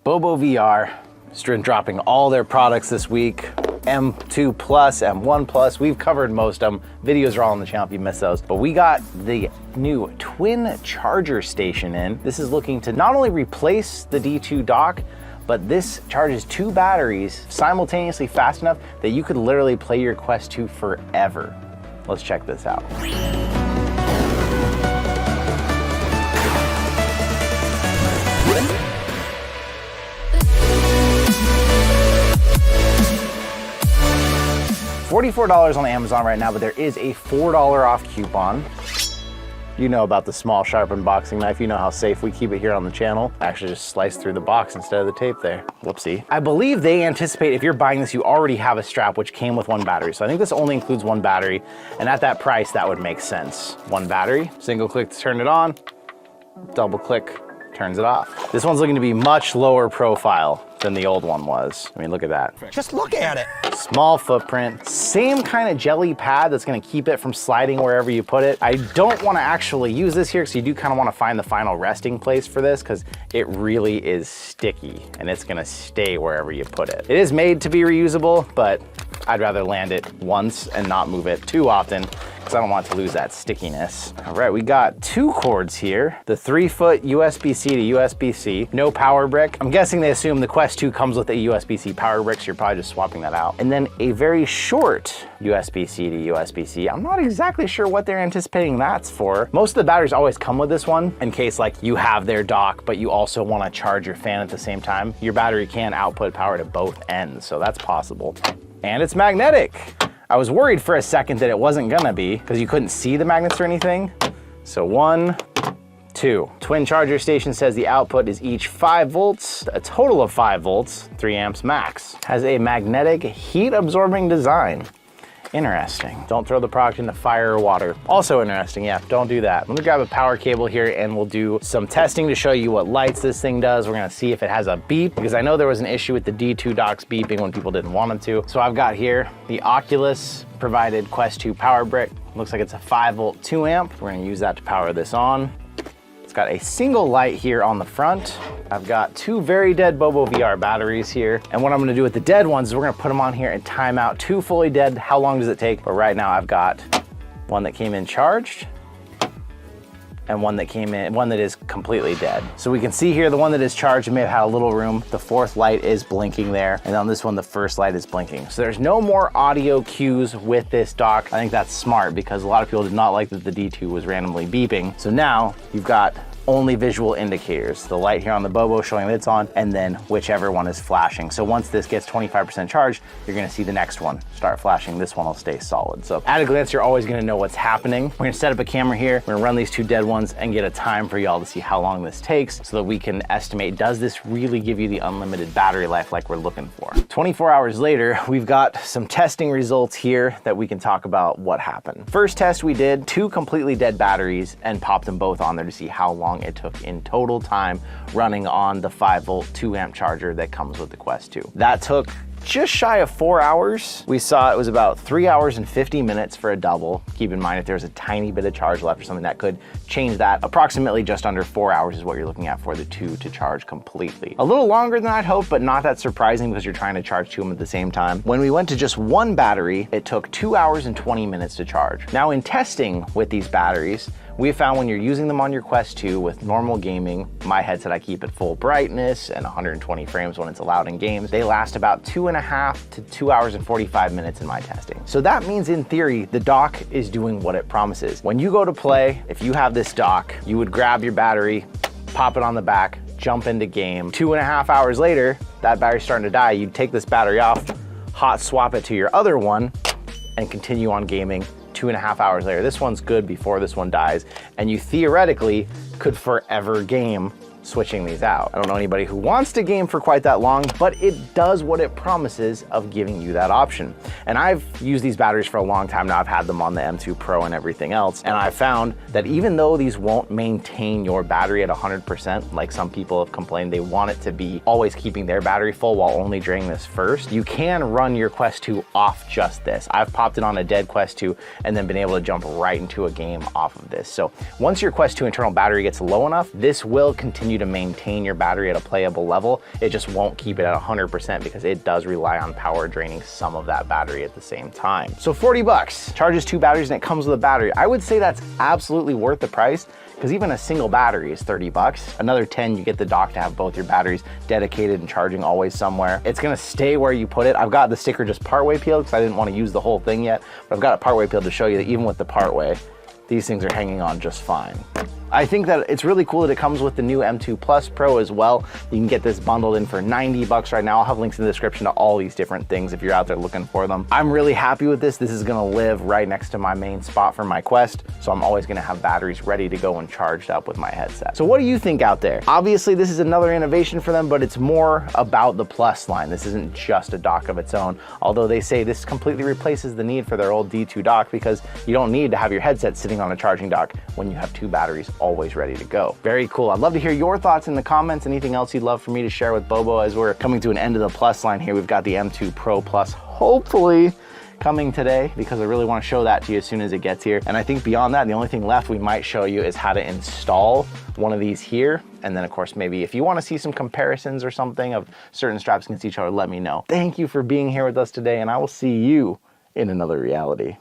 BOBOVR has been dropping all their products this week. M2 Plus, M1 Plus, we've covered most of them. Videos are all on the channel if you missed those. But we got the new twin charger station in. This is looking to not only replace the D2 dock, but this charges 2 batteries simultaneously fast enough that you could literally play your Quest 2 forever. Let's check this out. $44 on Amazon right now, but there is a $4 off coupon. You know about the small sharp unboxing knife. You know how safe we keep it here on the channel. I actually just sliced through the box instead of the tape there. Whoopsie. I believe they anticipate if you're buying this, you already have a strap which came with 1 battery. So I think this only includes 1 battery. And at that price, that would make sense. 1 battery, single click to turn it on, double click, turns it off. This one's looking to be much lower profile than the old one was. I mean, look at that. Just look at it. Small footprint, same kind of jelly pad that's gonna keep it from sliding wherever you put it. I don't wanna actually use this here because you do kind of wanna find the final resting place for this because it really is sticky and it's gonna stay wherever you put it. It is made to be reusable, but I'd rather land it once and not move it too often because I don't want to lose that stickiness. All right, we got 2 cords here. The 3-foot USB-C to USB-C, no power brick. I'm guessing they assume the Quest 2 comes with a USB-C power brick, so you're probably just swapping that out. And then a very short USB-C to USB-C. I'm not exactly sure what they're anticipating that's for. Most of the batteries always come with this one in case like you have their dock, but you also want to charge your fan at the same time. Your battery can output power to both ends, so that's possible. And it's magnetic. I was worried for a second that it wasn't gonna be because you couldn't see the magnets or anything. So 1, 2. Twin charger station says the output is each 5 volts, a total of 5 volts, 3 amps max. Has a magnetic heat absorbing design. Interesting. Don't throw the product into fire or water. Also interesting, yeah, don't do that. Let me grab a power cable here and we'll do some testing to show you what lights this thing does. We're gonna see if it has a beep because I know there was an issue with the D2 docks beeping when people didn't want them to. So I've got here the Oculus provided Quest 2 power brick. Looks like it's a 5 volt 2 amp. We're gonna use that to power this on. Got a single light here on the front. I've got 2 very dead BOBOVR batteries here. And what I'm gonna do with the dead ones is we're gonna put them on here and time out 2 fully dead. How long does it take? But right now I've got one that came in charged and one that is completely dead. So we can see here the one that is charged may have had a little room. The 4th light is blinking there. And on this one, the 1st light is blinking. So there's no more audio cues with this dock. I think that's smart because a lot of people did not like that the D2 was randomly beeping. So now you've got only visual indicators. The light here on the Bobo showing that it's on, and then whichever one is flashing. So once this gets 25% charged, you're gonna see the next one start flashing. This one will stay solid. So at a glance, you're always gonna know what's happening. We're gonna set up a camera here. We're gonna run these 2 dead ones and get a time for y'all to see how long this takes so that we can estimate, does this really give you the unlimited battery life like we're looking for? 24 hours later, we've got some testing results here that we can talk about what happened. First test we did, 2 completely dead batteries and popped them both on there to see how long it took in total time running on the 5 volt 2 amp charger that comes with the Quest 2. That took just shy of 4 hours. We saw it was about 3 hours and 50 minutes for a double. Keep in mind if there's a tiny bit of charge left or something that could change that. Approximately just under 4 hours is what you're looking at for the 2 to charge completely. A little longer than I'd hoped, but not that surprising because you're trying to charge 2 of them at the same time. When we went to just 1 battery, it took 2 hours and 20 minutes to charge. Now in testing with these batteries, we found when you're using them on your Quest 2 with normal gaming, my headset I keep at full brightness and 120 frames when it's allowed in games, they last about 2.5 to 2 hours and 45 minutes in my testing. So that means in theory, the dock is doing what it promises. When you go to play, if you have this dock, you would grab your battery, pop it on the back, jump into game. 2.5 hours later, that battery's starting to die. You'd take this battery off, hot swap it to your other one, and continue on gaming 2.5 hours later. This one's good before this one dies, and you theoretically could forever game switching these out. I don't know anybody who wants to game for quite that long, but it does what it promises of giving you that option. And I've used these batteries for a long time now. I've had them on the M2 Pro and everything else. And I found that even though these won't maintain your battery at 100%, like some people have complained they want it to be always keeping their battery full while only draining this first, you can run your Quest 2 off just this. I've popped it on a dead Quest 2 and then been able to jump right into a game off of this. So once your Quest 2 internal battery gets low enough, this will continue continue to maintain your battery at a playable level. It just won't keep it at 100% because it does rely on power draining some of that battery at the same time. So 40 bucks, charges 2 batteries and it comes with a battery. I would say that's absolutely worth the price because even a single battery is 30 bucks. Another 10, you get the dock to have both your batteries dedicated and charging always somewhere. It's gonna stay where you put it. I've got the sticker just partway peeled because I didn't want to use the whole thing yet, but I've got it partway peeled to show you that even with the partway, these things are hanging on just fine. I think that it's really cool that it comes with the new M2 Plus Pro as well. You can get this bundled in for 90 bucks right now. I'll have links in the description to all these different things if you're out there looking for them. I'm really happy with this. This is gonna live right next to my main spot for my Quest, so I'm always gonna have batteries ready to go and charged up with my headset. So what do you think out there? Obviously, this is another innovation for them, but it's more about the Plus line. This isn't just a dock of its own, although they say this completely replaces the need for their old D2 dock because you don't need to have your headset sitting on a charging dock when you have 2 batteries always ready to go. Very cool. I'd love to hear your thoughts in the comments. Anything else you'd love for me to share with Bobo as we're coming to an end of the Plus line here. We've got the M2 Pro Plus hopefully coming today because I really want to show that to you as soon as it gets here. And I think beyond that, the only thing left we might show you is how to install one of these here. And then of course, maybe if you want to see some comparisons or something of certain straps against each other, let me know. Thank you for being here with us today, and I will see you in another reality.